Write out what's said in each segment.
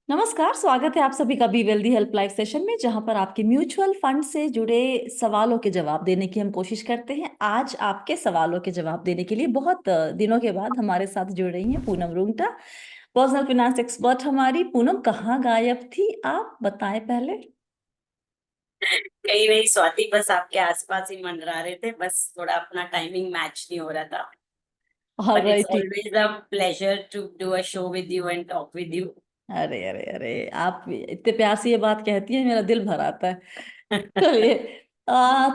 नमस्कार, स्वागत है आप सभी का be wealthy help live session में, जहां पर आपके म्यूचुअल फंड से जुड़े सवालों के जवाब देने की हम कोशिश करते हैं। आज आपके सवालों के जवाब देने के लिए बहुत दिनों के बाद हमारे साथ जुड़ रही हैं Poonam Rungta, personal finance expert हमारी। पूनम, कहाँ गायब थी आप, बताएं पहले। कहीं नहीं स्वाति, बस आपके आसपास ही मंडरा रहे थे। बस थोड़ा अपना टाइमिंग मैच नहीं हो रहा था। But it's alright. Always a pleasure to do a show with you and talk with you. अरे अरे अरे, आप इतने प्यार से ये बात कहती हैं, मेरा दिल भर आता है। चलिए,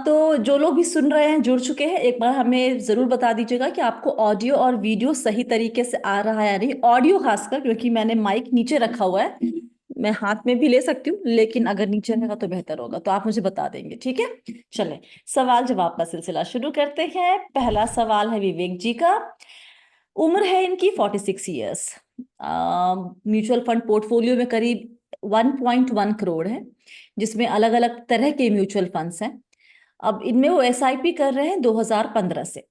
तो जो लोग भी सुन रहे हैं, जुड़ चुके हैं, एक बार हमें जरूर बता दीजिएगा कि आपको ऑडियो और वीडियो सही तरीके से आ रहा है या नहीं। ऑडियो खासकर, क्योंकि मैंने माइक नीचे रखा हुआ है, मैं हाथ में भी ले सकती हूँ, लेकिन अगर नीचे रहेगा तो बेहतर होगा, तो आप मुझे बता देंगे, ठीक है। चलें, सवाल जवाब का सिलसिला शुरू करते हैं। पहला सवाल है विवेक जी का। उम्र है इनकी 46 ईयर्स। म्यूचुअल फंड पोर्टफोलियो में करीब 1.1 करोड़ है, जिसमें अलग अलग तरह के म्यूचुअल फंड्स हैं। अब इनमें वो एसआईपी कर रहे हैं 2015 से।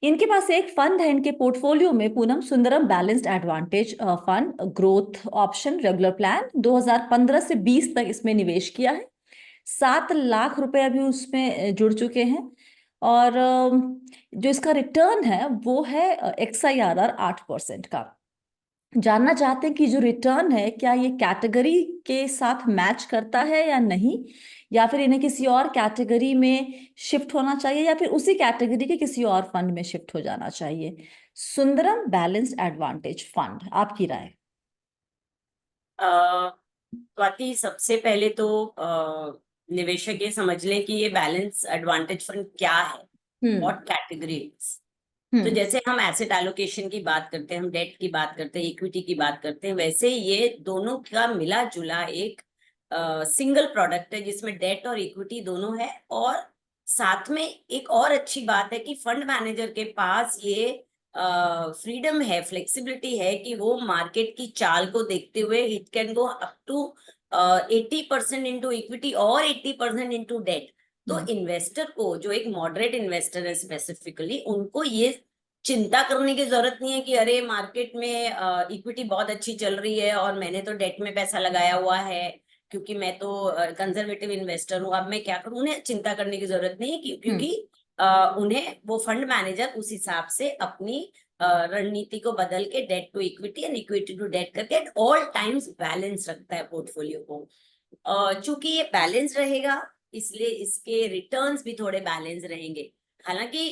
इनके पास एक फंड है इनके पोर्टफोलियो में, Poonam Sundaram balanced advantage fund growth option regular plan. 2015 से 20 तक इसमें निवेश किया है। 7 लाख रुपए अभी उसमें जुड़ चुके हैं। और जो इसका रिटर्न है वो है XIRR 8% का। जानना चाहते हैं कि जो रिटर्न है, क्या ये कैटेगरी के साथ मैच करता है या नहीं, या फिर इन्हें किसी और कैटेगरी में शिफ्ट होना चाहिए, या फिर उसी कैटेगरी के किसी और फंड में शिफ्ट हो जाना चाहिए। सुंदरम बैलेंस्ड एडवांटेज फंड, आपकी राय। स्वाति, सबसे पहले तो निवेशक ये समझ लें कि ये बैलेंस एडवांटेज फंड क्या है, हम्म। What category. तो हम्म। जैसे हम एसेट एलोकेशन की बात करते हैं, हम डेट की बात करते हैं, इक्विटी की बात करते हैं, वैसे ये दोनों का मिला जुला एक सिंगल प्रोडक्ट है जिसमें डेट और इक्विटी दोनों है। और साथ में एक और अच्छी बात है कि फंड मैनेजर के पास ये फ्रीडम है, फ्लेक्सिबिलिटी है कि वो मार्केट की चाल को देखते हुए it can go up to 80% into equity और 80% इंटू डेट। तो हम्म। इन्वेस्टर को, जो एक मॉडरेट इन्वेस्टर है स्पेसिफिकली, उनको ये चिंता करने की जरूरत नहीं है कि अरे मार्केट में इक्विटी बहुत अच्छी चल रही है और मैंने तो डेट में पैसा लगाया हुआ है, क्योंकि मैं तो कंजर्वेटिव इन्वेस्टर हूँ, अब मैं क्या करूँ। उन्हें चिंता करने की जरूरत नहीं है हम्म। क्योंकि उन्हें वो फंड मैनेजर उस हिसाब से अपनी रणनीति को बदल के debt to equity and equity to debt करके एट ऑल टाइम्स बैलेंस रखता है पोर्टफोलियो को। चूंकि ये बैलेंस रहेगा, इसलिए इसके रिटर्न्स भी थोड़े बैलेंस रहेंगे। हालांकि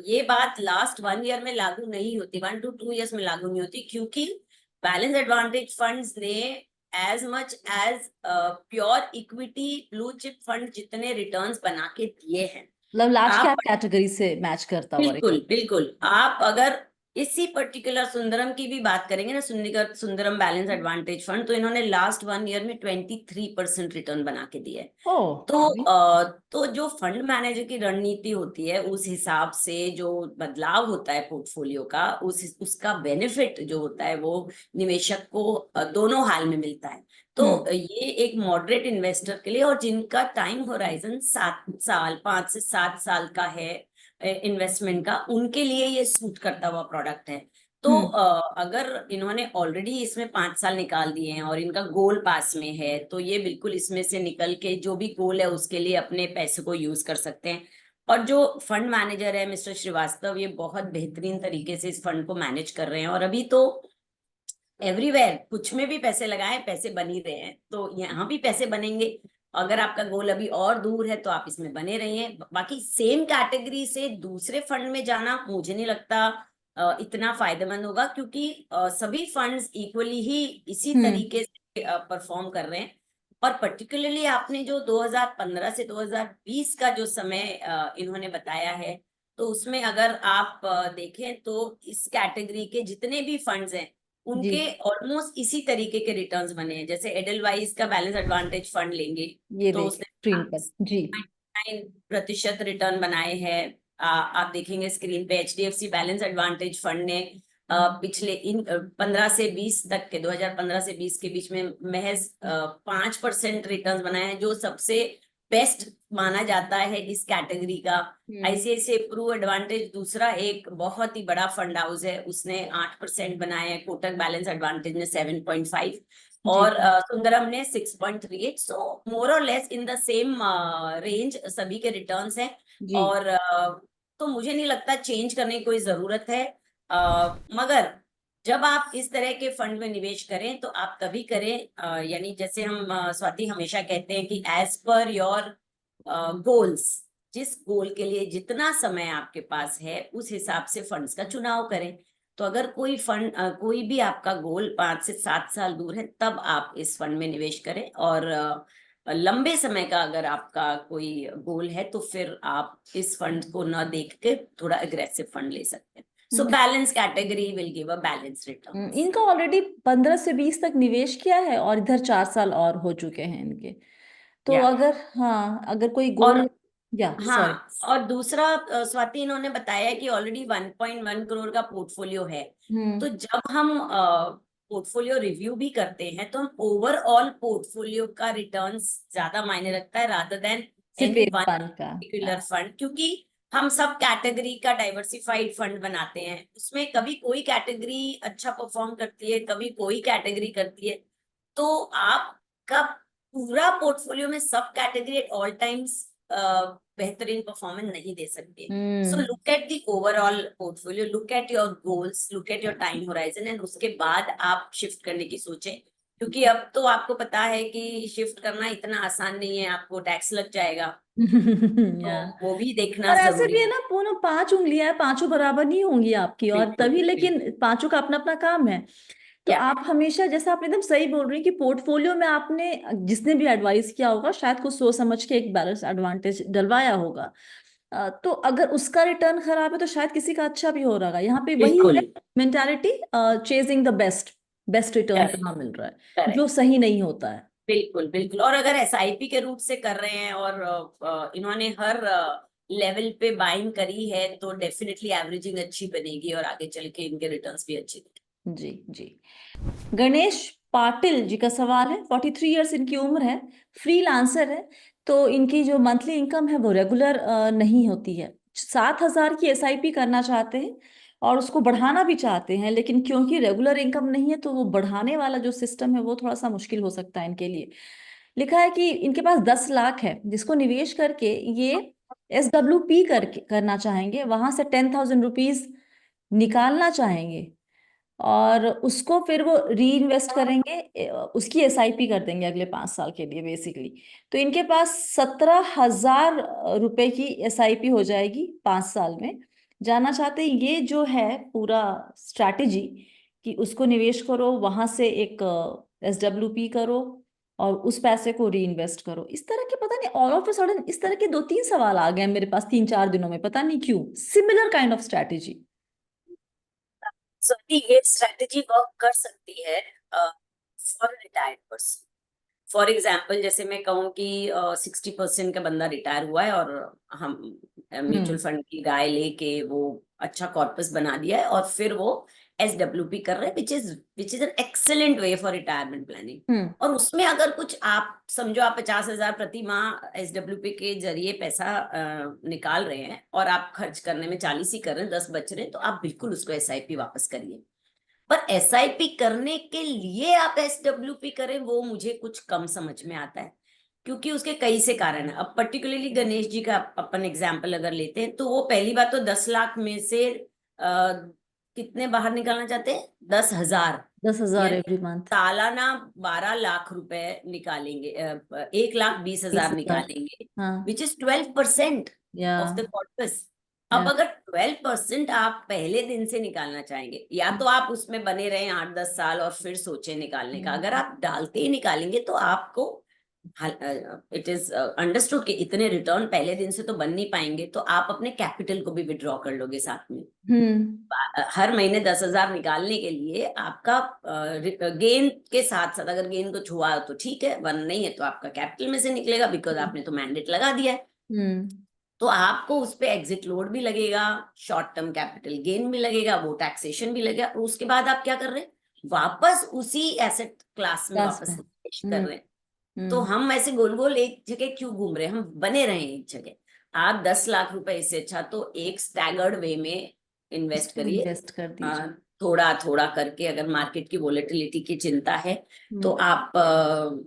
ये बात लास्ट 1 ईयर में लागू नहीं होती, 1 to 2 years में लागू नहीं होती, क्योंकि बैलेंस एडवांटेज फंड्स ने as much as pure equity blue chip fund जितने रिटर्न्स बना के दिए हैं। मतलब लार्ज आप कैप कैटेगरी से मैच करता हुआ बिल्कुल रिटर्न। बिल्कुल, आप अगर इसी पर्टिकुलर सुंदरम की भी बात करेंगे ना, सुंदरम बैलेंस एडवांटेज फंड, तो इन्होंने लास्ट 1 ईयर में 23% रिटर्न बना के दिया है। ओ। तो जो फंड मैनेजर की रणनीति होती है, उस हिसाब से जो बदलाव होता है पोर्टफोलियो का, उसका बेनिफिट जो होता है वो निवेशक को दोनों हाल में मिलता है। तो हम्म। ये एक मॉडरेट इन्वेस्टर के लिए, और जिनका टाइम होराइजन 7 साल 5 से 7 साल का है इन्वेस्टमेंट का, उनके लिए ये सूट करता हुआ प्रोडक्ट है। तो हम्म। अगर इन्होंने ऑलरेडी इसमें 5 साल निकाल दिए हैं और इनका गोल पास में है, तो ये बिल्कुल इसमें से निकल के जो भी गोल है उसके लिए अपने पैसे को यूज कर सकते हैं। और जो फंड मैनेजर है मिस्टर श्रीवास्तव, ये बहुत बेहतरीन तरीके से इस फंड को मैनेज कर रहे हैं। और अभी तो एवरीवेयर कुछ में भी पैसे लगाए, पैसे बन ही रहे हैं, तो यहाँ भी पैसे बनेंगे। अगर आपका गोल अभी और दूर है तो आप इसमें बने रहिए। बाकी सेम कैटेगरी से दूसरे फंड में जाना मुझे नहीं लगता इतना फायदेमंद होगा, क्योंकि सभी फंड्स इक्वली ही इसी हम्म। तरीके से परफॉर्म कर रहे हैं। और पर्टिकुलरली आपने जो 2015 से 2020 का जो समय इन्होंने बताया है, तो उसमें अगर आप देखें तो इस कैटेगरी के जितने भी फंड्स हैं जी, उनके ऑलमोस्ट इसी तरीके के रिटर्न्स बने हैं। जैसे एडलवाइज का बैलेंस एडवांटेज फंड लेंगे ये तो देखिए उसने स्क्रीन पर जी। 9% रिटर्न बनाए हैं। आप देखेंगे स्क्रीन पे HDFC बैलेंस एडवांटेज फंड ने पिछले इन 15 से 20 तक के, 2015 से 20 के बीच में महज 5% रिटर्न बनाए हैं, जो सबसे बेस्ट माना जाता है इस कैटेगरी का। आईसीआईसीआई प्रू एडवांटेज दूसरा एक बहुत ही बड़ा फंड हाउस है, उसने 8% बनाया है, कोटक बैलेंस एडवांटेज ने 7.5 जी और सुंदरम ने 6.38। सो मोर और less in the same range सभी के रिटर्न्स हैं। जी। और तो मुझे नहीं लगता चेंज करने की कोई जरूरत है। मगर जब आप इस तरह के फंड में निवेश करें तो आप तभी करें, यानी जैसे हम स्वाति हमेशा कहते हैं कि एज पर योर गोल्स, जिस गोल के लिए जितना समय आपके पास है उस हिसाब से फंड्स का चुनाव करें। तो अगर कोई फंड कोई भी आपका गोल 5 से 7 साल दूर है तब आप इस फंड में निवेश करें, और लंबे समय का अगर आपका कोई गोल है तो फिर आप इस फंड को न देख के थोड़ा अग्रेसिव फंड ले सकते हैं। So balance category will give a balance returns. इनका ऑलरेडी 15 से 20 तक निवेश किया है और इधर 4 साल और हो चुके हैं इनके। तो या अगर, हाँ, अगर कोई और गोल, या सॉरी। हाँ, और दूसरा स्वाति इन्होंने बताया कि ऑलरेडी 1.1 करोड़ का पोर्टफोलियो है। हम्म। तो जब हम पोर्टफोलियो रिव्यू भी करते हैं तो हम ओवरऑल पोर्टफोलियो का रिटर्न्स ज्यादा मायने रखता है रादर देन सिर्फ एनी एक वन फंड का। पर्टिकुलर फंड, क्योंकि हम सब कैटेगरी का डाइवर्सिफाइड फंड बनाते हैं, उसमें कभी कोई कैटेगरी अच्छा परफॉर्म करती है, कभी कोई कैटेगरी करती है। तो आपका पूरा पोर्टफोलियो में सब कैटेगरी एट ऑल टाइम्स बेहतरीन परफॉर्मेंस नहीं दे सकते। So hmm. Look at the overall portfolio, look at your goals, look at your time horizon, and उसके बाद आप शिफ्ट करने की सोचें। क्योंकि अब तो आपको पता है कि शिफ्ट करना इतना आसान नहीं है, आपको टैक्स लग जाएगा, तो या, वो भी देखना और ऐसे भी जरूरी है ना, पूर्ण 5 उंगलियां हैं, पांचों बराबर नहीं होंगी आपकी, और बिल्कुल तभी, लेकिन बिल्कुल। पांचों का अपना अपना काम है। तो या आप हमेशा, जैसा आपने एकदम सही बोल रही हैं कि पोर्टफोलियो में आपने, जिसने भी एडवाइस किया होगा शायद कुछ सोच समझ के एक बैलेंस एडवांटेज डलवाया होगा। तो अगर उसका रिटर्न खराब है तो शायद किसी का अच्छा भी हो रहा है। यहाँ पे वही बिल्कुल। है mentality, chasing the best, best return correct कहाँ मिल रहा है, जो करेक्ट। सही नहीं होता है। बिल्कुल बिल्कुल। और अगर एसआईपी के रूप से कर रहे हैं और इन्होंने हर लेवल पे बाइंग करी है तो डेफिनेटली एवरेजिंग अच्छी बनेगी और आगे चल के इनके रिटर्न्स भी अच्छे देंगे। जी जी। गणेश पाटिल जी का सवाल है, 43 ईयर्स इनकी उम्र है, फ्रीलांसर है। तो इनकी जो मंथली इनकम है वो रेगुलर नहीं होती है। 7,000 की एसआईपी करना चाहते हैं और उसको बढ़ाना भी चाहते हैं, लेकिन क्योंकि रेगुलर इनकम नहीं है तो वो बढ़ाने वाला जो सिस्टम है वो थोड़ा सा मुश्किल हो सकता है इनके लिए। लिखा है कि इनके पास 10 लाख है जिसको निवेश करके ये SWP करके करना चाहेंगे, वहां से 10,000 रुपीज निकालना चाहेंगे और उसको फिर वो री इन्वेस्ट करेंगे, उसकी एसआईपी कर देंगे अगले 5 साल के लिए बेसिकली। तो इनके पास 17,000 रुपए की एसआईपी हो जाएगी 5 साल में। जानना चाहते हैं ये जो है पूरा स्ट्रैटेजी, कि उसको निवेश करो, वहां से एक SWP करो और उस पैसे को री इन्वेस्ट करो, इस तरह के, पता नहीं ऑल ऑफ अ सडन इस तरह के 2-3 सवाल आ गए हैं मेरे पास 3-4 दिनों में, पता नहीं क्यों, सिमिलर काइंड ऑफ स्ट्रैटेजी। सो ये स्ट्रेटेजी वर्क कर सकती है for retired person. For example जैसे मैं कहूँ कि 60% का बंदा रिटायर हुआ है और हम म्यूचुअल हम्म। फंड की राय लेके वो अच्छा कॉर्पस बना दिया है और फिर वो SWP कर रहे हैं, which is an excellent way for retirement planning. Hmm. और उसमें अगर कुछ आप समझो आप 50,000 प्रति माह SWP के जरिए पैसा निकाल रहे हैं और आप खर्च करने में 40 ही कर रहे हैं, 10 बच रहे हैं, तो आप बिल्कुल उसको SIP वापस करिए। पर SIP करने के लिए आप SWP करें वो मुझे कुछ कम समझ में आता है, क्योंकि उसके कई से कारण है। अब पर्टिकुलरली गणेश जी का अपन एग्जाम्पल अगर लेते हैं तो वो पहली बात तो 10 लाख में से कितने बाहर निकालना चाहते हैं, 10,000, 10,000 यानी एवरी मंथ। सालाना 12 लाख रुपए निकालेंगे, 1,20,000 20,000। निकालेंगे, हाँ। विच इज 12% या। Of the corpus. अब या। अगर 12% आप पहले दिन से निकालना चाहेंगे, या तो आप उसमें बने रहे 8-10 साल और फिर सोचे निकालने का, अगर आप डालते ही निकालेंगे तो आपको इट इज अंडरस्टूड कि इतने रिटर्न पहले दिन से तो बन नहीं पाएंगे, तो आप अपने कैपिटल को भी विड्रॉ कर लोगे साथ में। हम्म। हर महीने 10,000 निकालने के लिए आपका गेन के साथ साथ, अगर गेन को छुआ तो ठीक है, वन नहीं है तो आपका कैपिटल में से निकलेगा, बिकॉज आपने तो मैंडेट लगा दिया है। हम्म। तो आपको उस पे एग्जिट लोड भी लगेगा, शॉर्ट टर्म कैपिटल गेन भी लगेगा, वो टैक्सेशन भी लगेगा, और उसके बाद आप क्या कर रहे हैं, वापस उसी एसेट क्लास में क्लास में। वापस निवेश कर रहे हैं। तो हम्म। हम ऐसे गोल गोल एक जगह क्यों घूम रहे हैं, हम बने रहे एक जगह। आप 10 लाख रुपए इससे अच्छा तो एक स्टैगर्ड वे में इन्वेस्ट उसमें करिए। इन्वेस्ट कर दीजिए। थोड़ा थोड़ा करके, अगर मार्केट की वोलेटिलिटी की चिंता है तो हम्म। आप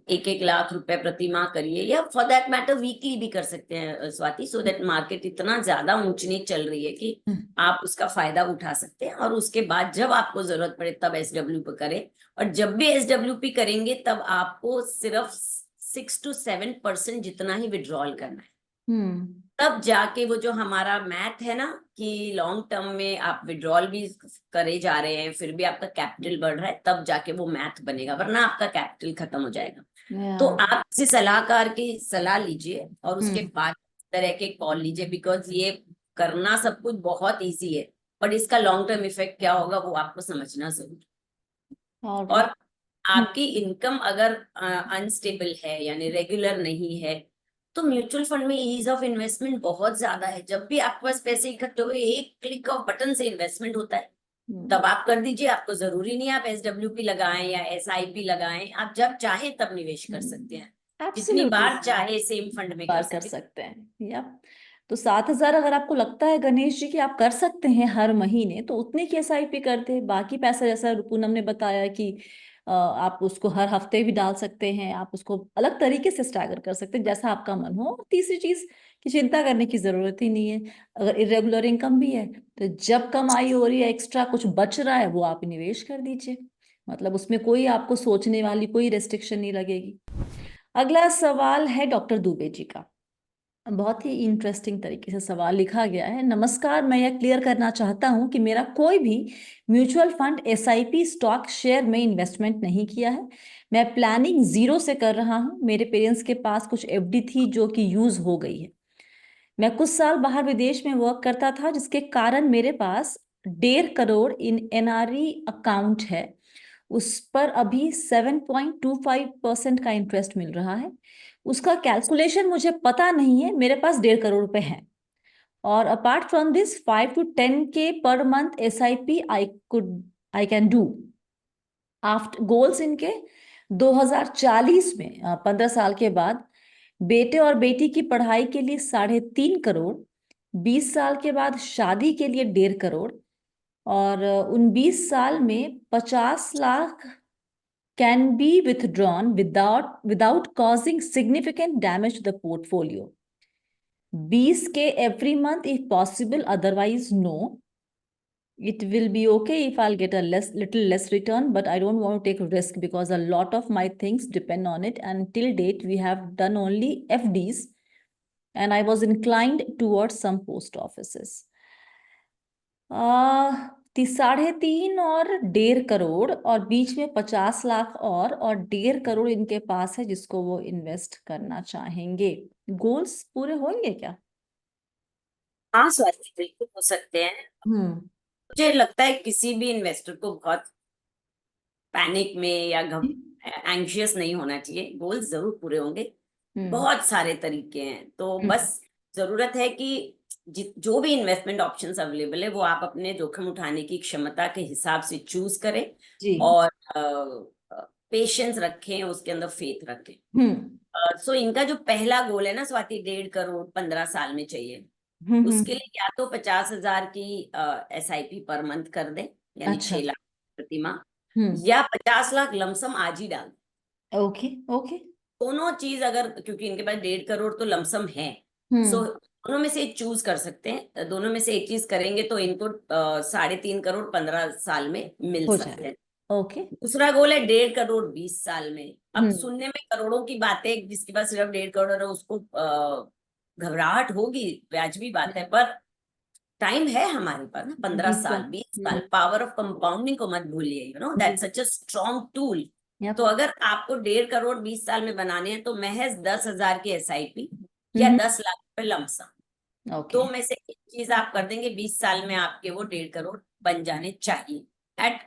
1-1 लाख रुपए प्रति माह करिए, या फॉर दैट मैटर वीकली भी कर सकते हैं स्वाति, सो दैट मार्केट इतना ज्यादा ऊंच नीच चल रही है कि हम्म। आप उसका फायदा उठा सकते हैं। और उसके बाद जब आपको जरूरत पड़े तब एसडब्ल्यू पे करें। और जब भी एसडब्ल्यूपी करेंगे तब आपको सिर्फ 6 to 7% जितना ही विड्रॉल करना है। हम्म। तब जाके वो जो हमारा मैथ है ना, कि लॉन्ग टर्म में आप विड्रॉल भी करे जा रहे हैं फिर भी आपका कैपिटल बढ़ रहा है, तब जाके वो मैथ बनेगा, वरना आपका कैपिटल खत्म हो जाएगा। तो या। आप किसी सलाहकार की सलाह लीजिए और उसके हम्म। बाद इस तरह के कॉल लीजिए, बिकॉज ये करना सब कुछ बहुत इजी है, बट इसका लॉन्ग टर्म इफेक्ट क्या होगा वो आपको समझना जरूरी। ऑलराइट। और आपकी इनकम अगर अनस्टेबल है यानी रेगुलर नहीं है, तो म्यूचुअल फंड में ईज ऑफ इन्वेस्टमेंट बहुत ज्यादा है। जब भी आपके पास पैसे इकट्ठे हुए एक क्लिक ऑफ बटन से इन्वेस्टमेंट होता है, तब आप कर दीजिए। आपको जरूरी नहीं आप एसडब्ल्यूपी लगाएं या एसआईपी लगाएं, आप जब चाहे तब निवेश कर सकते हैं, जितनी एब्सोल्युटली। बार चाहे सेम फंड में कर बार कर सकते सकते हैं या। तो 7,000 अगर आपको लगता है गणेश जी कि आप कर सकते हैं हर महीने, तो उतने की एसआईपी कर दे। बाकी पैसा जैसा पूनम ने बताया कि आप उसको हर हफ्ते भी डाल सकते हैं, आप उसको अलग तरीके से स्टैगर कर सकते हैं जैसा आपका मन हो। और तीसरी चीज की चिंता करने की जरूरत ही नहीं है। अगर इरेगुलर इनकम भी है तो जब कमाई हो रही है एक्स्ट्रा कुछ बच रहा है वो आप निवेश कर दीजिए। मतलब उसमें कोई आपको सोचने वाली कोई रेस्ट्रिक्शन नहीं लगेगी। अगला सवाल है डॉक्टर दुबे जी का। बहुत ही इंटरेस्टिंग तरीके से सवाल लिखा गया है। नमस्कार, मैं यह क्लियर करना चाहता हूं कि मेरा कोई भी mutual fund, SIP, stock share में इन्वेस्टमेंट नहीं किया है। मैं प्लानिंग जीरो से कर रहा हूं। मेरे पेरेंट्स के पास कुछ एफडी थी जो कि यूज हो गई है। मैं कुछ साल बाहर विदेश में वर्क करता था जिसके कारण मेरे पास 1.5 करोड़ इन एनआरई अकाउंट है। उस पर अभी 7.25% का इंटरेस्ट मिल रहा है। उसका कैलकुलेशन मुझे पता नहीं है। मेरे पास 1.5 करोड़ रुपए हैं। और अपार्ट फ्रॉम दिस 5 to 10 के per month SIP I can do. After goals इनके 2040 में 15 साल के बाद बेटे और बेटी की पढ़ाई के लिए 3.5 करोड़, 20 साल के बाद शादी के लिए 1.5 करोड़, और उन 20 साल में 50 lakh can be withdrawn without causing significant damage to the portfolio. 20 के every month if possible, otherwise no. It will be okay if I'll get a little less return, but I don't want to take risk because a lot of my things depend on it. And till date, we have done only FDs, and I was inclined towards some post offices. 3.5 और 1.5 करोड़, और बीच में 50 लाख और 1.5 करोड़ इनके पास है जिसको वो invest करना चाहेंगे। गोल्स पूरे होंगे क्या? हाँ स्वाति, बिल्कुल हो सकते हैं। हम्म। मुझे लगता है किसी भी इन्वेस्टर को बहुत पैनिक में या एंग्शियस नहीं होना चाहिए, गोल्स जरूर पूरे होंगे। हम्म। बहुत सारे तरीके हैं, तो हम्म। बस जरूरत है कि जो भी इन्वेस्टमेंट ऑप्शंस अवेलेबल है वो आप अपने जोखिम उठाने की क्षमता के हिसाब से चूज करें, जी। और पेशेंस रखें, उसके अंदर फेथ रखें। हम्म। सो इनका जो पहला गोल है ना स्वाति, 1.5 करोड़ 15 साल में चाहिए, उसके हम्म। लिए या तो 50,000 की एसआईपी पर मंथ कर दें, यानी अच्छा। 6 लाख प्रति माह, हम्म। या 50 लाख लमसम आज ही डाल दें। ओके। ओके। दोनों चीज अगर, क्योंकि इनके पास 1.5 करोड़ तो लमसम है, सो हम्म। दोनों में से एक चूज कर सकते हैं। दोनों में से एक चीज करेंगे तो इनको 3.5 करोड़ 15 साल में मिल हो सकते जाए। हैं। ओके। दूसरा गोल है 1.5 करोड़ 20 साल में। अब हम्म। सुनने में करोड़ों की बातें, जिसके पास सिर्फ 1.5 करोड़ है उसको घबराहट होगी, वाजिबी बात है, पर टाइम है हमारे पास ना, 15 साल बिल्कुल। 20 साल। पावर ऑफ कंपाउंडिंग को मत भूलिए, you know that such a strong tool. तो यप। अगर आपको 1.5 करोड़ 20 साल में बनाने हैं तो महज 10,000 की एसआईपी या हम्म। 10 लाख रुपए लमसम, ओके। दो में से एक चीज आप कर देंगे, 20 साल में आपके वो 1.5 करोड़ बन जाने चाहिए। At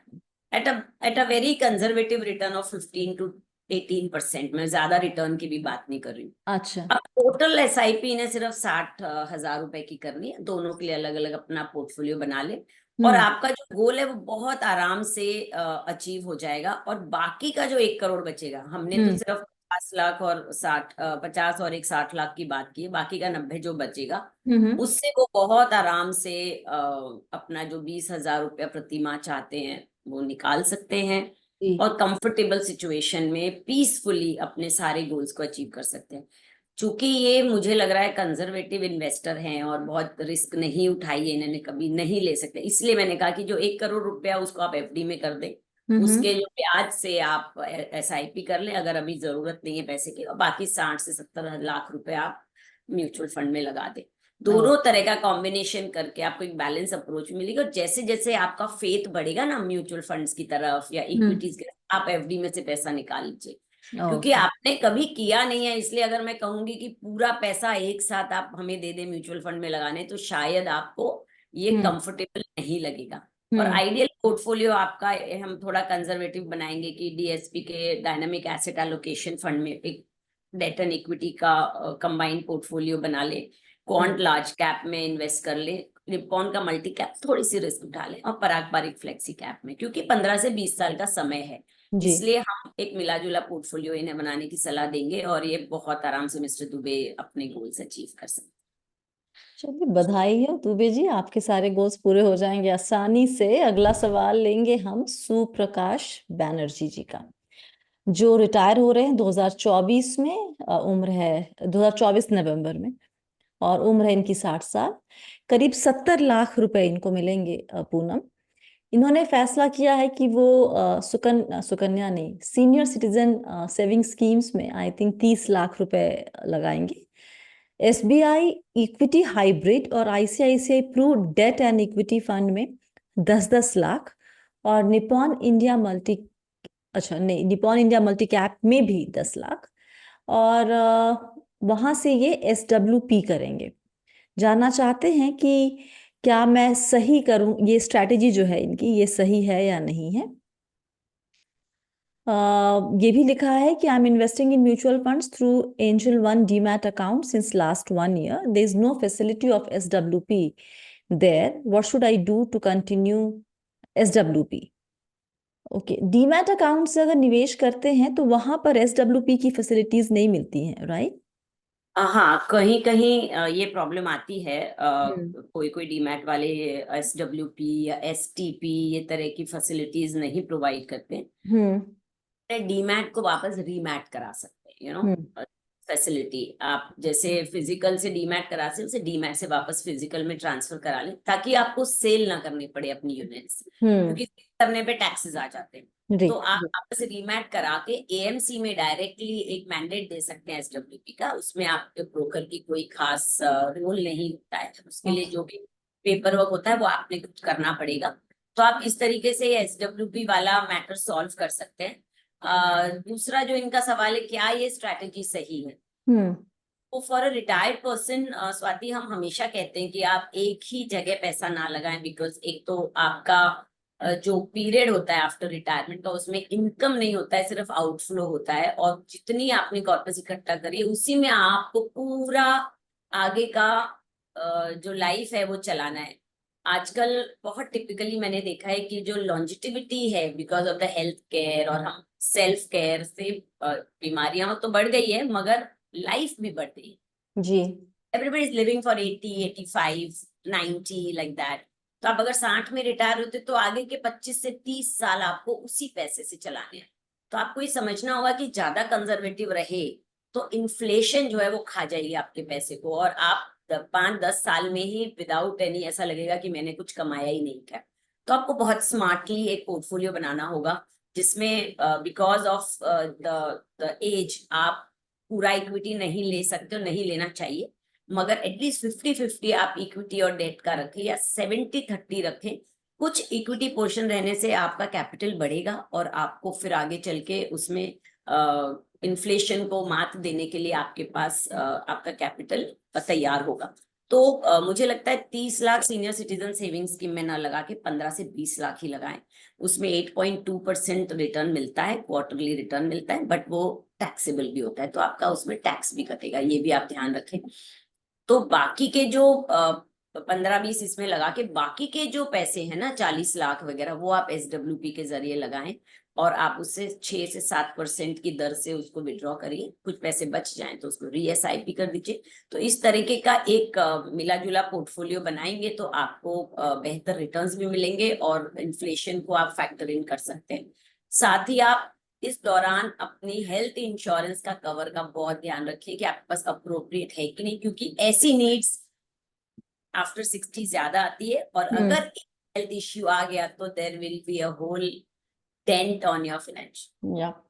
at at a very conservative return of 15 to 18%। मैं ज्यादा रिटर्न की भी बात नहीं कर रही हूँ। अच्छा। अब टोटल एसआईपी ने सिर्फ 60,000 रुपए की करनी है, दोनों के लिए अलग अलग अपना पोर्टफोलियो बना ले, और हम्म। आपका जो गोल है वो बहुत आराम से अचीव हो जाएगा। और बाकी का जो 1 करोड़ बचेगा, हमने तो हम्म। सिर्फ 50 लाख और 60, 50 और एक 60 लाख की बात की है, बाकी का 90 जो बचेगा हम्म। उससे वो बहुत आराम से अपना जो 20,000 रुपया प्रति माह चाहते हैं वो निकाल सकते हैं, जी। और कंफर्टेबल सिचुएशन में पीसफुली अपने सारे गोल्स को अचीव कर सकते हैं। चूंकि ये मुझे लग रहा है कंजर्वेटिव इन्वेस्टर हैं और बहुत रिस्क नहीं उठाई है इन्होंने, कभी नहीं ले सकते, इसलिए मैंने कहा कि जो 1 करोड़ रुपया उसको आप एफडी में कर दें, हम्म। उसके जो ब्याज से आप एसआईपी कर लें अगर अभी जरूरत नहीं है पैसे की, और बाकी 60 से 70 लाख रुपए आप म्यूचुअल फंड में लगा दें। ओ। दोनों तरह का कॉम्बिनेशन करके आपको एक बैलेंस अप्रोच मिलेगी, और जैसे जैसे आपका फेथ बढ़ेगा ना म्यूचुअल फंड्स की तरफ या हम्म। इक्विटीज की तरफ, आप एफडी में से पैसा निकाल लीजिए। क्योंकि ओके। आपने कभी किया नहीं है, इसलिए अगर मैं कहूंगी कि पूरा पैसा एक साथ आप हमें दे दें म्यूचुअल फंड में लगाने, तो शायद आपको ये हम्म। कंफर्टेबल नहीं लगेगा। और हम्म। आइडियल पोर्टफोलियो आपका हम थोड़ा कंजर्वेटिव बनाएंगे कि डीएसपी के डायनामिक एसेट एलोकेशन फंड में एक डेट एंड इक्विटी का कंबाइंड पोर्टफोलियो बना ले, हम्म। क्वांट लार्ज कैप में इन्वेस्ट कर ले, निप्पॉन का मल्टी कैप थोड़ी सी रिस्क उठा ले, और पराग पारिक फ्लेक्सी कैप में, क्योंकि 15 से 20 साल का समय है, जी। इसलिए हम एक मिला जुला पोर्टफोलियो इन्हें बनाने की सलाह देंगे, और ये बहुत आराम से मिस्टर दुबे अपने गोल्स अचीव कर सकते चलिए, बधाई हो दुबे जी, आपके सारे गोल्स पूरे हो जाएंगे आसानी से। अगला सवाल लेंगे हम सुप्रकाश बैनर्जी जी का, जो रिटायर हो रहे हैं 2024 में। उम्र है 2024 नवंबर में, और उम्र है इनकी 60 साल। करीब 70 लाख रुपए इनको मिलेंगे। पूनम, इन्होंने फैसला किया है कि वो सुकन्या नहीं, सीनियर सिटीजन सेविंग स्कीम्स में आई थिंक 30 लाख रुपए लगाएंगे। एसबीआई इक्विटी हाइब्रिड और ICICI pru debt and equity fund में 10-10 लाख, और निपॉन इंडिया मल्टी, अच्छा नहीं, निपॉन इंडिया मल्टी कैप में भी 10 लाख, और वहां से ये एसडब्ल्यूपी करेंगे। जानना चाहते हैं कि क्या मैं सही करूं, ये स्ट्रैटेजी जो है इनकी, ये सही है या नहीं है। ये भी लिखा है कि I am investing in mutual funds through Angel One demat account since last 1 year. There is no facility of SWP there. What should I do to continue SWP. Okay, demat account से अगर निवेश करते हैं तो वहां पर SWP की facilities नहीं मिलती हैं, राइट? हाँ, कहीं कहीं ये प्रॉब्लम आती है, हम्म। कोई कोई डीमैट वाले एसडब्ल्यूपी या एसटीपी ये तरह की फैसिलिटीज नहीं प्रोवाइड करते। हम्म। डीमैट को वापस रीमैट करा सकते हैं, हम्म। फैसिलिटी आप जैसे फिजिकल से डीमैट करा सकते, उसे डीमैट से वापस फिजिकल में ट्रांसफर करा लें, ताकि आपको सेल ना करनी पड़े अपनी यूनिट्स, हम्म। क्योंकि सेल करने पे टैक्सेस आ जाते हैं। जी। तो आप जी। वापस रीमैट करा के एएमसी में डायरेक्टली एक मैंडेट दे सकते हैं एसडब्ल्यूपी का, उसमें आपके ब्रोकर की कोई खास रोल नहीं होता है, उसके लिए ओके। जो भी पेपर वर्क होता है वो आपने कुछ करना पड़ेगा। तो आप इस तरीके से एसडब्ल्यूपी वाला मैटर सॉल्व कर सकते हैं। दूसरा जो इनका सवाल है, क्या ये स्ट्रैटेजी सही है, हम्म। तो for a retired person Swati, हम हमेशा कहते हैं कि आप एक ही जगह पैसा ना लगाएं, बिकॉज एक तो आपका जो पीरियड होता है आफ्टर रिटायरमेंट का, उसमें इनकम नहीं होता है, सिर्फ आउटफ्लो होता है, और जितनी आपने कॉर्पस इकट्ठा करी है उसी में आपको पूरा आगे का जो लाइफ है वो चलाना है। आजकल बहुत टिपिकली मैंने देखा है कि जो लॉन्जिटिविटी है because of the health care और हम सेल्फ केयर से, बीमारियां तो बढ़ गई है मगर लाइफ भी बढ़ गई है। जी। Everybody is living for 80, 85, 90 like that. तो आप अगर 60 में रिटायर होते तो आगे के 25 से 30 साल आपको उसी पैसे से चलाने हैं। तो आपको ये समझना होगा कि ज्यादा कंजर्वेटिव रहे तो इन्फ्लेशन जो है वो खा जाएगी आपके पैसे को, और आप 5-10 साल में ही विदाउट एनी ऐसा लगेगा कि मैंने कुछ कमाया ही नहीं क्या। तो आपको बहुत स्मार्टली एक पोर्टफोलियो बनाना होगा, जिसमें बिकॉज ऑफ द एज आप पूरा इक्विटी नहीं ले सकते हो, नहीं लेना चाहिए, मगर एटलीस्ट 50-50 आप इक्विटी और डेट का रखें, या 70-30 रखें। कुछ इक्विटी पोर्शन रहने से आपका कैपिटल बढ़ेगा, और आपको फिर आगे चल के उसमें इन्फ्लेशन को मात देने के लिए आपके पास आपका कैपिटल तैयार होगा। तो मुझे लगता है 30 lakh senior citizen saving scheme में ना लगा के 15 से 20 लाख ही लगाएं। उसमें 8.2% रिटर्न मिलता है, क्वार्टरली रिटर्न मिलता है, बट वो टैक्सेबल भी होता है, तो आपका उसमें टैक्स भी कटेगा, ये भी आप ध्यान रखें। तो बाकी के जो 15-20 इसमें लगा के बाकी के जो पैसे हैं ना, 40 लाख वगैरह, वो आप एसडब्ल्यूपी के जरिए लगाएं। और आप उससे 6 से 7% की दर से उसको विड्रॉ करिए, कुछ पैसे बच जाएं तो उसको री-एसआईपी कर दीजिए। तो इस तरीके का एक मिला जुला पोर्टफोलियो बनाएंगे तो आपको बेहतर रिटर्न्स भी मिलेंगे और इन्फ्लेशन को आप फैक्टर इन कर सकते हैं। साथ ही आप इस दौरान अपनी हेल्थ इंश्योरेंस का कवर का बहुत ध्यान रखिए कि आपके पास अप्रोप्रिएट है कि नहीं, क्योंकि ऐसी नीड्स आफ्टर 60 ज्यादा आती है, और हम्म। अगर हेल्थ इश्यू आ गया तो there will be a whole dent on your finance.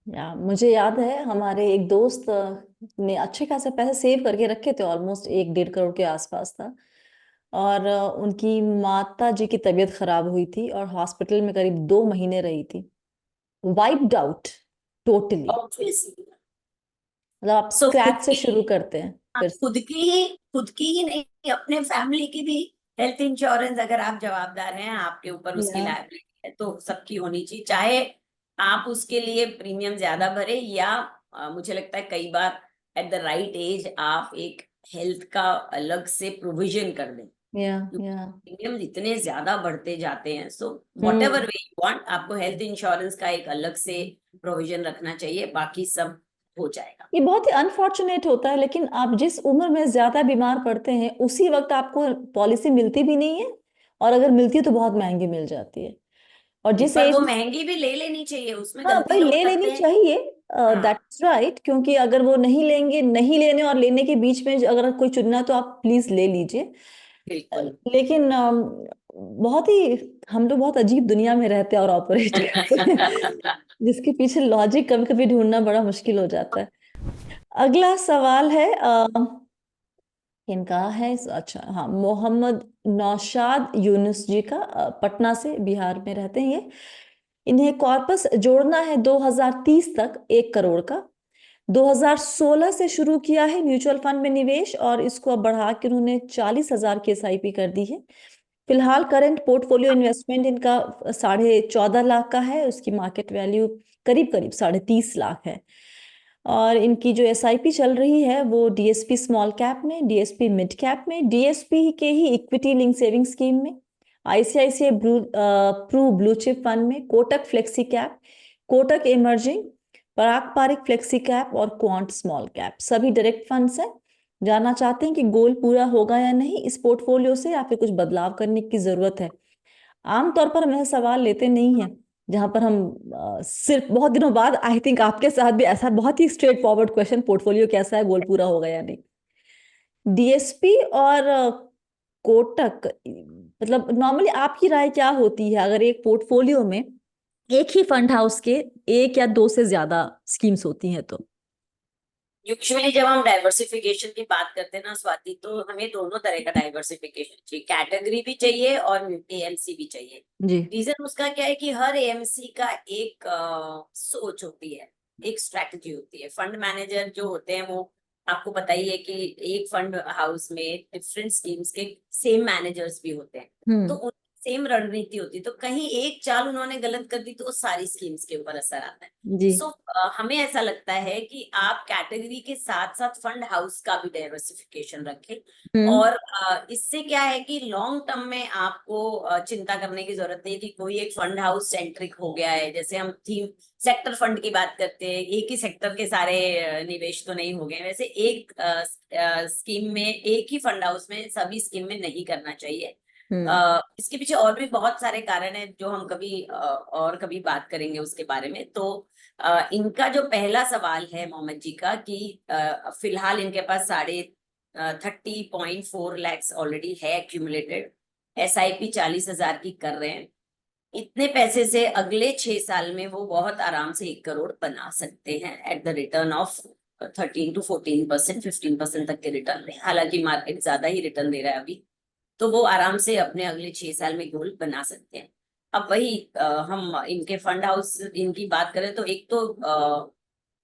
या मुझे याद है हमारे एक दोस्त ने अच्छे खासे पैसे सेव करके रखे थे, ऑलमोस्ट 1-1.5 करोड़ के आसपास था। और उनकी माता जी की तबीयत खराब हुई थी और हॉस्पिटल में करीब 2 महीने रही थी। Wiped out totally. ऑब्वियसली। मतलब आप सो खुद स्क्रैच से की, शुरू करते हैं हाँ, फिर से। खुद की ही नहीं, अपने फैमिली की भी हेल्थ इंश्योरेंस अगर आप जवाबदार हैं, आपके ऊपर उसकी या लायबिलिटी है, तो सबकी होनी चाहिए, चाहे आप उसके लिए प्रीमियम ज्यादा भरे या मुझे लगता है कई बार एट द राइट एज आप एक हेल्थ का अलग से प्रोविजन कर दें, या प्रीमियम इतने ज्यादा बढ़ते जाते हैं। So what hmm. Ever way you want, आपको हेल्थ इंश्योरेंस का एक अलग से प्रोविजन रखना चाहिए, बाकी सब हो जाएगा। ये बहुत ही अनफॉर्चुनेट होता है, लेकिन आप जिस उम्र में ज्यादा बीमार पड़ते हैं उसी वक्त आपको पॉलिसी मिलती भी नहीं है, और अगर मिलती है तो बहुत महंगी मिल जाती है। और जिस पर वो एज, महंगी भी ले लेनी चाहिए, उसमें हाँ गलती भाई लोग ले लेनी करते हैं। चाहिए। हाँ, दैट्स राइट, क्योंकि अगर वो नहीं लेंगे, नहीं लेने और लेने के बीच में अगर कोई चुनना है तो आप प्लीज ले लीजिए। बिल्कुल। लेकिन बहुत ही, हम लोग बहुत अजीब दुनिया में रहते हैं और ऑपरेट करते हैं, जिसके पीछे लॉजिक कभी कभी ढूंढना बड़ा मुश्किल हो जाता है। अगला सवाल है इनका है, अच्छा हाँ, मोहम्मद नौशाद यूनुस जी का, पटना से, बिहार में रहते हैं ये। इन्हें कॉर्पस जोड़ना है 2030 तक 1 करोड़ का। 2016 से शुरू किया है म्यूचुअल फंड में निवेश, और इसको अब बढ़ा के उन्होंने 40,000 की एसआईपी कर दी है। फिलहाल करंट पोर्टफोलियो इन्वेस्टमेंट इनका 14.5 लाख का है, उसकी मार्केट वैल्यू करीब करीब 30.5 लाख है। और इनकी जो एसआईपी चल रही है वो डीएसपी स्मॉल कैप में, डीएसपी मिड कैप में, डीएसपी के ही इक्विटी लिंक सेविंग स्कीम में, ICICI Pru blue chip fund में, Kotak flexi cap, Kotak emerging, Parag Parikh flexi cap और क्वांट स्मॉल कैप, सभी डायरेक्ट फंड्स हैं। जानना चाहते हैं कि गोल पूरा होगा या नहीं इस पोर्टफोलियो से, या फिर कुछ बदलाव करने की जरूरत है। आमतौर पर हम ऐसे सवाल लेते नहीं हैं जहां पर हम सिर्फ बहुत दिनों बाद, आई थिंक आपके साथ भी ऐसा बहुत ही स्ट्रेट फॉरवर्ड क्वेश्चन, पोर्टफोलियो कैसा है, गोल पूरा होगा या नहीं। डीएसपी और कोटक, मतलब नॉर्मली आपकी राय क्या होती है अगर एक पोर्टफोलियो में एक ही फंड हाउस के एक या दो से ज्यादा स्कीम्स होती हैं तो? यूजुअली जब हम डाइवर्सिफिकेशन की बात करते हैं ना स्वाति, तो हमें दोनों तरह का डाइवर्सिफिकेशन चाहिए, कैटेगरी भी चाहिए और एएमसी भी चाहिए। जी। रीजन उसका क्या है कि हर एएमसी का एक सोच होती है, एक स्ट्रैटेजी होती है। फंड मैनेजर जो होते हैं वो, आपको पता ही है कि एक फंड हाउस में डिफरेंट स्कीम्स के सेम मैनेजर्स भी होते हैं, तो हम्म। उनकी सेम रणनीति होती है, तो कहीं एक चाल उन्होंने गलत कर दी तो वो सारी स्कीम्स के ऊपर असर आता है। जी। सो हमें ऐसा लगता है कि आप कैटेगरी के साथ साथ फंड हाउस का भी डाइवर्सिफिकेशन रखें, हम्म। और इससे क्या है कि लॉन्ग टर्म में आपको चिंता करने की जरूरत नहीं है कि कोई एक फंड हाउस सेंट्रिक हो गया है। जैसे हम थीम सेक्टर फंड की बात करते हैं, एक ही सेक्टर के सारे निवेश तो नहीं हो गए, वैसे एक स्कीम में, एक ही फंड हाउस में सभी स्कीम में नहीं करना चाहिए। हम्म। इसके पीछे और भी बहुत सारे कारण हैं जो हम कभी और कभी बात करेंगे उसके बारे में। तो इनका जो पहला सवाल है मोहम्मद जी का कि फिलहाल इनके पास 30.4 लैक्स ऑलरेडी है एक्यूमुलेटेड, एसआईपी 40,000 की कर रहे हैं। इतने पैसे से अगले 6 साल में वो बहुत आराम से 1 करोड़ बना सकते हैं at the return of 13 to 14%, 15% तक के रिटर्न में। हालांकि मार्केट ज्यादा ही रिटर्न दे रहा है अभी, तो वो आराम से अपने अगले 6 साल में गोल बना सकते हैं। अब वही हम इनके फंड हाउस इनकी बात करें तो एक तो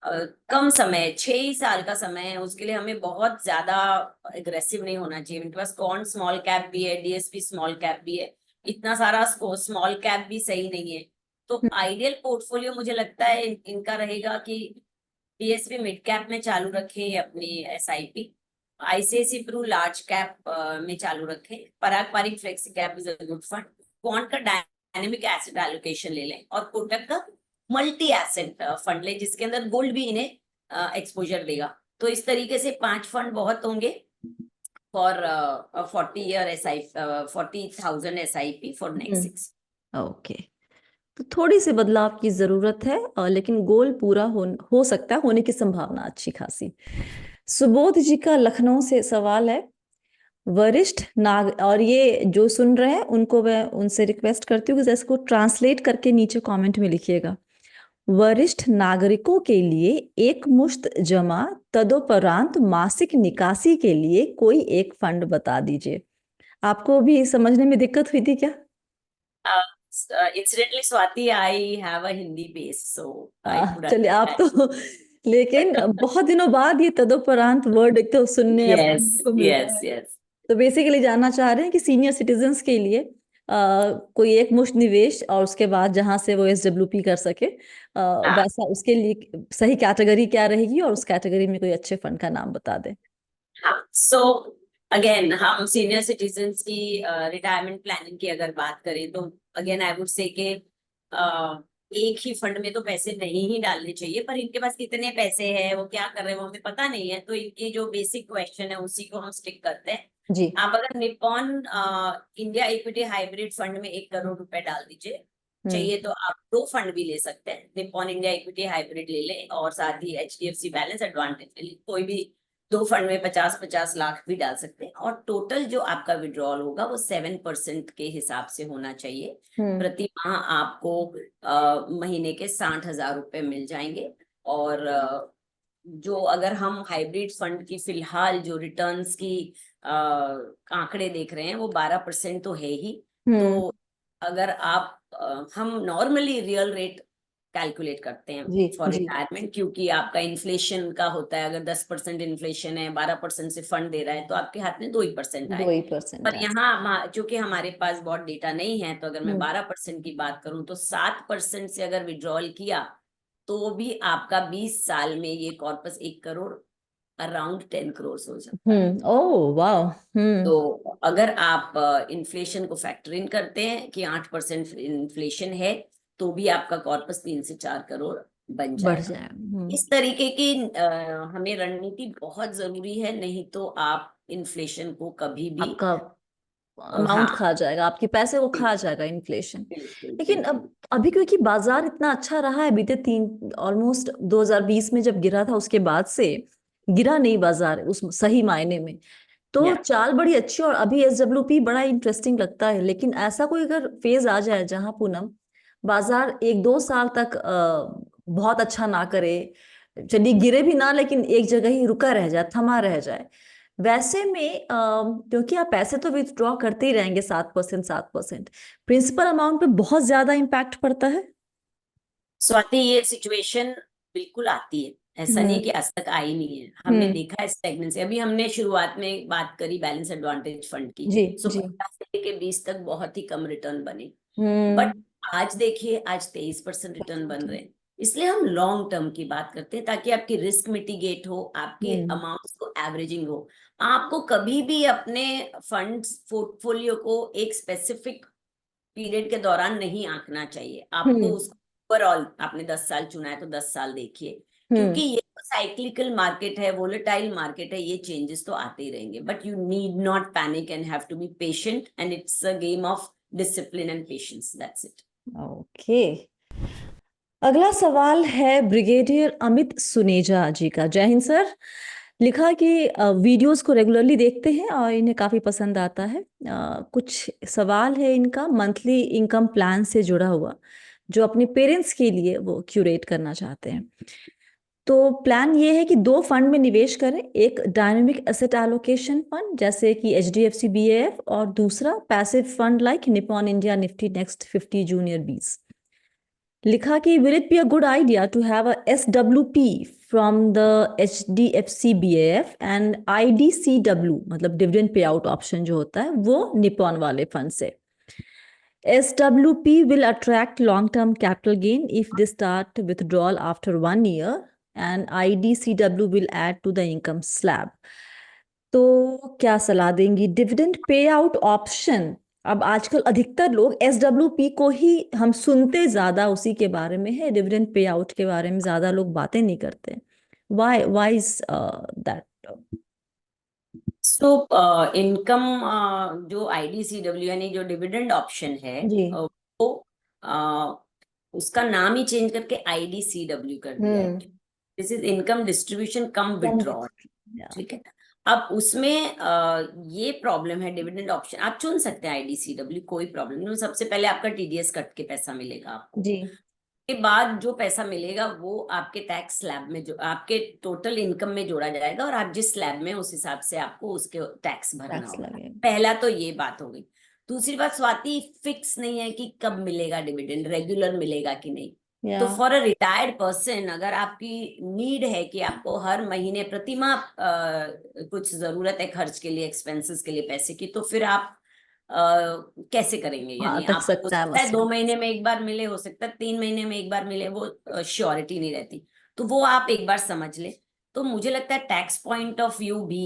कम समय, 6 ही साल का समय है, उसके लिए हमें बहुत ज्यादा एग्रेसिव नहीं होना चाहिए। इनके पास कौन स्मॉल कैप भी है, डीएसपी स्मॉल कैप भी है, इतना सारा स्मॉल कैप भी सही नहीं है। तो आइडियल पोर्टफोलियो मुझे लगता है इनका रहेगा कि डीएसपी मिड कैप में चालू रखें अपनी SIP, ICICI Pru large cap में चालू रखें, Parag Parikh flexi cap is a good fund, Quant का डायनेमिक एसेट एलोकेशन ले लें, और कोटक का मल्टी एसेट फंड ले जिसके अंदर गोल्ड भी इन्हें एक्सपोजर देगा। तो इस तरीके से 5 फंड बहुत होंगे for 40 year SI 40,000 SIP for next 6। Okay, तो थोड़ी सी बदलाव की जरूरत है, लेकिन गोल पूरा हो सकता है, होने की संभावना अच्छी खासी। सुबोध जी का लखनऊ से सवाल है, वरिष्ठ नाग, और ये जो सुन रहे हैं उनको मैं उनसे रिक्वेस्ट करती हूँ कि इसको ट्रांसलेट करके नीचे कमेंट में लिखिएगा। वरिष्ठ नागरिकों के लिए एक मुश्त जमा तदोपरांत मासिक निकासी के लिए कोई एक फंड बता दीजिए। आपको भी समझने में दिक्कत हुई थी क्या? Incidentally, Swati, I have a Hindi base, so I could चलिए, आप तो understand. लेकिन बहुत दिनों बाद ये तदोपरांत वर्ड एक तो सुनने या पढ़ने Yes, को मिलता yes, है। yes. तो बेसिकली जानना चाह रहे हैं कि सीनियर सिटीजन्स के लिए कोई एक मुश्त निवेश और उसके बाद जहां से वो SWP कर सके, हाँ वैसा उसके लिए सही कैटेगरी क्या रहेगी, और उस कैटेगरी में कोई अच्छे फंड का नाम बता दें। हाँ, सो अगेन हम सीनियर सिटीजन्स की रिटायरमेंट प्लानिंग की अगर बात करें तो अगेन आई वुड से कि एक ही फंड में तो पैसे नहीं ही डालने चाहिए, पर इनके पास कितने पैसे हैं, वो क्या कर रहे हैं, वो हमें पता नहीं है। तो इनकी जो बेसिक क्वेश्चन है उसी को हम स्टिक करते हैं। जी। आप अगर Nippon India equity hybrid fund में 1 करोड़ रुपए डाल दीजिए, हम्म। चाहिए तो आप 2 फंड भी ले सकते हैं, निप्पॉन इंडिया इक्विटी हाइब्रिड ले लें और साथ ही HDFC बैलेंस एडवांटेज ले लें। कोई भी 2 फंड में 50-50 लाख भी डाल सकते हैं, और टोटल जो आपका विड्रॉल होगा वो 7% के हिसाब से होना चाहिए। प्रति माह आपको महीने के 60,000 रुपए मिल जाएंगे। और जो अगर हम हाइब्रिड फंड की फिलहाल जो रिटर्न्स की आंकड़े देख रहे हैं वो 12% तो है ही। हम्म। तो अगर आप हम नॉर्मली रियल रेट कैलकुलेट करते हैं जी फॉर जी। रिटायरमेंट, क्योंकि आपका इन्फ्लेशन का होता है, अगर 10% इन्फ्लेशन है, 12% से फंड दे रहा है, तो आपके हाथ में 2% दो आएगा। ही परसेंट पर है। यहाँ चूंकि हमारे पास बहुत डेटा नहीं है, तो अगर मैं हम्म। 12% की बात करूं तो 7% से अगर विड्रॉल किया तो भी आपका 20 साल में ये कॉर्पस 1 करोड़, अराउंड 10 करोड़ हो सकता है। ओह वाह। तो अगर आप इन्फ्लेशन को फैक्टर इन करते हैं कि 8% इन्फ्लेशन है, तो भी आपका कॉर्पस 3 से 4 करोड़ बन बढ़ जाएगा। जाए। इस तरीके की हमें रणनीति बहुत जरूरी है, नहीं तो आप इन्फ्लेशन को कभी भी आपका अमाउंट हाँ, खा जाएगा, आपके पैसे को खा बिल्कुल जाएगा इन्फ्लेशन। बिल्कुल लेकिन बिल्कुल। अब अभी क्योंकि बाजार इतना अच्छा रहा है, बीते तीन ऑलमोस्ट 2020 में जब गिरा था उसके बाद से गिरा नहीं बाजार उस सही मायने में, तो या चाल बड़ी अच्छी, और अभी SWP बड़ा इंटरेस्टिंग लगता है। लेकिन ऐसा कोई अगर फेज आ जाए जहां पूनम बाजार 1-2 साल तक बहुत अच्छा ना करे, चलिए गिरे भी ना, लेकिन एक जगह ही रुका रह जाए, थमा रह जाए, वैसे में क्योंकि आप पैसे तो विथड्रॉ करते ही रहेंगे 7%, 7%, प्रिंसिपल अमाउंट पे बहुत ज्यादा इम्पैक्ट पड़ता है। स्वाति, ये सिचुएशन बिल्कुल आती है, ऐसा नहीं है हम्म। कि आज तक आई नहीं है। हमने हम्म। देखा है स्टेगनेंसी। अभी हमने शुरुआत में बात करी बैलेंस एडवांटेज फंड की, जी सो जी। 50 से लेके 20 तक बहुत ही कम रिटर्न बने। हम्म। बट आज देखिए, आज 23% रिटर्न बन रहे हैं। इसलिए हम लॉन्ग टर्म की बात करते हैं, ताकि आपकी रिस्क मिटिगेट हो, आपके हम्म। अमाउंट्स को एवरेजिंग हो। आपको कभी भी अपने फंड्स पोर्टफोलियो को एक स्पेसिफिक पीरियड के दौरान नहीं आंकना चाहिए। आपको हम्म। उसको ओवरऑल, आपने 10 साल चुना है तो 10 साल देखिए, क्योंकि हम्म। ये साइक्लिकल मार्केट है, वोलेटाइल मार्केट है, ये चेंजेस तो आते ही रहेंगे। But you need not panic and have to be patient, and it's a game of discipline and patience, that's it. Okay, अगला सवाल है ब्रिगेडियर अमित सुनेजा जी का। जय हिंद सर। लिखा कि वीडियोस को रेगुलरली देखते हैं और इन्हें काफ़ी पसंद आता है। कुछ सवाल है इनका मंथली इनकम प्लान से जुड़ा हुआ, जो अपने पेरेंट्स के लिए वो क्यूरेट करना चाहते हैं। तो प्लान ये है कि 2 फंड में निवेश करें, एक डायनेमिक एसेट एलोकेशन फंड जैसे कि HDFC BAF, और दूसरा passive fund like Nippon India Nifty next 50 junior 20। लिखा कि will it be a good idea to have a SWP from the HDFC BAF and IDCW, मतलब डिविडेंड पे आउट ऑप्शन जो होता है वो निपॉन वाले फंड से। SWP will attract long-term capital gain if they start withdrawal after 1 year, and IDCW will add to the income slab। तो क्या सलाह देंगी? डिविडेंड पे आउट ऑप्शन अब आजकल अधिकतर लोग SWP को ही हम सुनते, ज्यादा उसी के बारे में है, डिविडेंड पे आउट के बारे में ज्यादा लोग बातें नहीं करते। Why is that? So income जो IDCW यानी जो डिविडेंड ऑप्शन है, जी। वो उसका नाम ही चेंज करके IDCW कर दिया है। Hmm. This is income distribution cum cum withdrawal. Yeah. ठीक है। अब उसमें ये प्रॉब्लम है, डिविडेंड ऑप्शन आप चुन सकते हैं IDCW, कोई प्रॉब्लम नहीं। सबसे पहले आपका TDS कट के पैसा मिलेगा आपको। जी। के बाद जो पैसा मिलेगा वो आपके टैक्स स्लैब में, जो आपके टोटल इनकम में जोड़ा जाएगा, और आप जिस स्लैब में, उस हिसाब से आपको उसके टैक्स भरना टैक्स होगा। लगेगा। पहला तो ये बात हो गई। दूसरी बात, स्वाति, फिक्स नहीं है कि कब मिलेगा डिविडेंड, रेगुलर मिलेगा कि नहीं। या। तो फॉर अ रिटायर्ड पर्सन, अगर आपकी नीड है कि आपको हर महीने प्रतिमाह कुछ जरूरत है खर्च के लिए, एक्सपेंसेस के लिए पैसे की, तो फिर आप कैसे करेंगे? हाँ, यानी अटक आप, हो सकता है सकता है मसला। 2 महीने में एक बार मिले, हो सकता है 3 महीने में एक बार मिले, वो श्योरिटी नहीं रहती। तो वो आप एक बार समझ ले। तो मुझे लगता है टैक्स पॉइंट ऑफ व्यू भी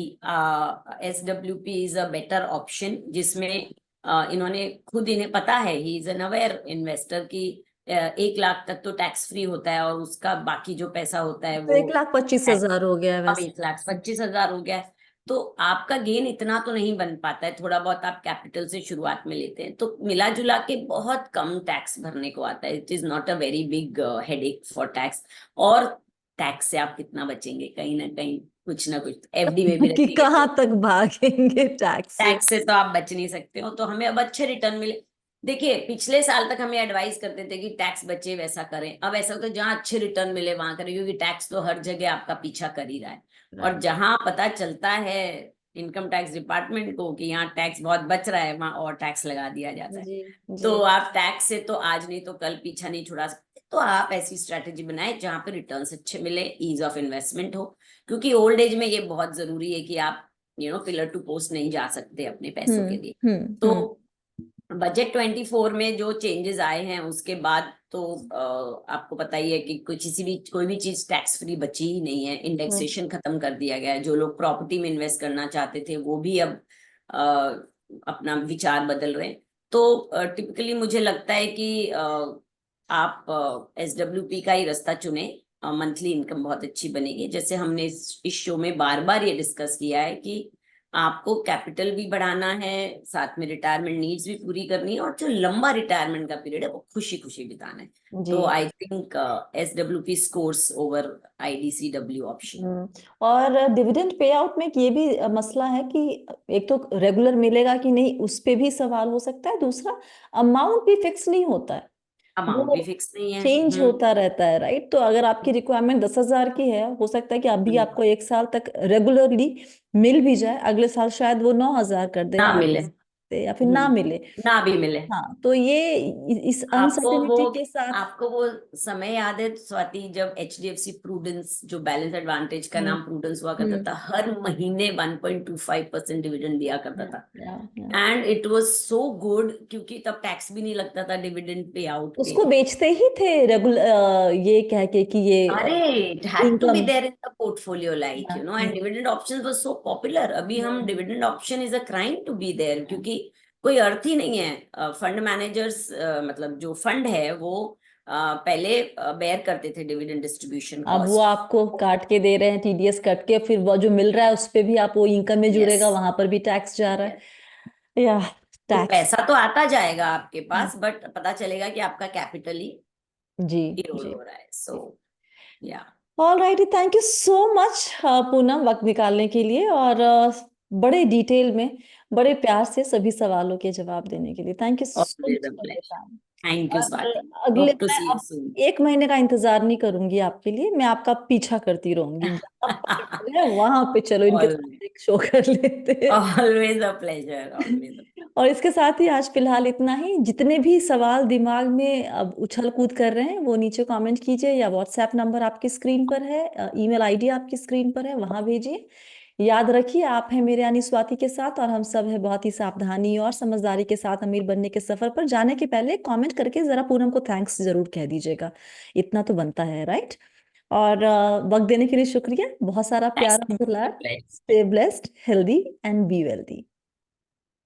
SWP is a better option, जिसमें इन्होंने खुद, इन्हें पता है, he is an aware investor की 1 लाख तक तो टैक्स फ्री होता है, और उसका बाकी जो पैसा होता है तो वो 1,25,000 हो गया अब वैसे। 1,25,000 हो गया है। तो आपका गेन इतना तो नहीं बन पाता है, थोड़ा बहुत आप कैपिटल से शुरुआत में लेते हैं, तो मिला जुला के बहुत कम टैक्स भरने को आता है। It is not a very big headache for tax. और टैक्स से आप कितना बचेंगे? कहीं ना कहीं कुछ ना कुछ FD में भी कि रखेंगे कहाँ तो तक भागेंगे टैक्स से? टैक्स से तो आप बच नहीं सकते हो। तो हमें अब अच्छे रिटर्न मिले। देखिए, पिछले साल तक हमें एडवाइस करते थे कि टैक्स बचे वैसा करें। अब ऐसा होता है जहां अच्छे रिटर्न मिले वहां करें, क्योंकि टैक्स तो हर जगह आपका पीछा कर ही रहा है। और राइट। जहां पता चलता है इनकम टैक्स डिपार्टमेंट को कि यहाँ टैक्स बहुत बच रहा है, वहां और टैक्स लगा दिया जाता है। जी। जी। तो आप टैक्स से तो आज नहीं तो कल पीछा नहीं छुड़ा सकते। तो आप ऐसी स्ट्रेटेजी बनाए जहां पे रिटर्न्स अच्छे मिले, ईज ऑफ इन्वेस्टमेंट हो। क्योंकि ओल्ड एज में ये बहुत जरूरी है कि आप पिलर टू पोस्ट नहीं जा सकते अपने पैसों के लिए। तो हम्म। बजट 24 में जो चेंजेस आए हैं उसके बाद तो आपको पता ही है कि कोई किसी भी कोई भी चीज टैक्स फ्री बची ही नहीं है। हम्म। इंडेक्सेशन खत्म कर दिया गया है। जो लोग प्रॉपर्टी में इन्वेस्ट करना चाहते थे वो भी अब अ, अपना विचार बदल रहे हैं। तो टिपिकली मुझे लगता है कि आप SWP का ही रास्ता चुने। मंथली इनकम बहुत अच्छी बनेगी। जैसे हमने इस शो में बार बार ये डिस्कस किया है कि आपको कैपिटल भी बढ़ाना है, साथ में रिटायरमेंट नीड्स भी पूरी करनी है, और जो लंबा रिटायरमेंट का पीरियड है वो खुशी खुशी बिताना है। जी। तो I think SWP scores over IDCW option. Hmm. और डिविडेंड पे आउट में ये भी मसला है कि एक तो रेगुलर मिलेगा कि नहीं उस पे भी सवाल हो सकता है, दूसरा अमाउंट भी फिक्स नहीं होता है, अमाउंट वो भी फिक्स नहीं है। चेंज होता रहता है, राइट? तो अगर आपकी रिक्वायरमेंट 10,000 की है, हो सकता है कि अभी हम्म, आपको 1 साल तक रेगुलरली मिल भी जाए, अगले साल शायद वो 9,000 कर दे, ना या मिले। या फिर ना मिले। ना भी मिले। हाँ, तो ये इस आपको वो अनसर्टिनिटी के साथ। आपको वो समय याद है स्वाति, जब HDFC प्रूडेंस, जो बैलेंस एडवांटेज का हम्म। नाम प्रूडेंस हुआ करता हम्म। था, हर महीने 1.25% डिविडेंड दिया करता था। या। And it was so good, क्योंकि तब टैक्स भी नहीं लगता था डिविडेंड पे आउट पे। उसको बेचते ही थे रेगुलर, ये कह के कि ये अरे, it had to be income. There in the portfolio, like and dividend options was so popular. अभी हम dividend option is a crime to be there, क्योंकि कोई अर्थ ही नहीं है। फंड मैनेजर्स, मतलब जो फंड है वो पहले बेयर करते थे डिविडेंड डिस्ट्रीब्यूशन अब वो कॉस्ट। आपको काट के दे रहे हैं, TDS कट के, फिर वो जो मिल रहा है उस पे भी आप, वो इनकम में यस। जुड़ेगा, वहां पर भी टैक्स जा रहा है या। तो टैक्स। पैसा तो आता जाएगा आपके पास, बट पता चलेगा कि आपका कैपिटल ही जी। इरोड जी। हो रहा है। सो या। All right, thank you so much Poonam, वक्त निकालने के लिए, और बड़े डिटेल में, बड़े प्यार से सभी सवालों के जवाब देने के लिए। Thank you so always much a for your pleasure. Time. Thank you और स्वाति। अगले, होप टू मैं सी यू अब सून। 1 महीने का इंतजार नहीं करूंगी आपके लिए, मैं आपका पीछा करती रहूंगी, जहाँ पॉसिबल है वहां पे चलो इनके ऑलवेज। साथ एक शो कर लेते हैं। Always a pleasure, always. और इसके साथ ही आज फिलहाल इतना ही। जितने भी सवाल दिमाग में अब उछल कूद कर रहे हैं, वो नीचे कमेंट कीजिए, या व्हाट्सएप नंबर आपकी स्क्रीन पर है, ईमेल आईडी आपकी स्क्रीन पर है, वहां भेजिए। याद रखिए, आप हैं मेरे यानी स्वाति के साथ, और हम सब है बहुत ही सावधानी और समझदारी के साथ अमीर बनने के सफर पर। जाने के पहले कमेंट करके जरा पूनम को थैंक्स जरूर कह दीजिएगा, इतना तो बनता है, राइट? और वक्त देने के लिए शुक्रिया, बहुत सारा प्यार Nice और to meet दुलार। you. Stay blessed, healthy and be wealthy.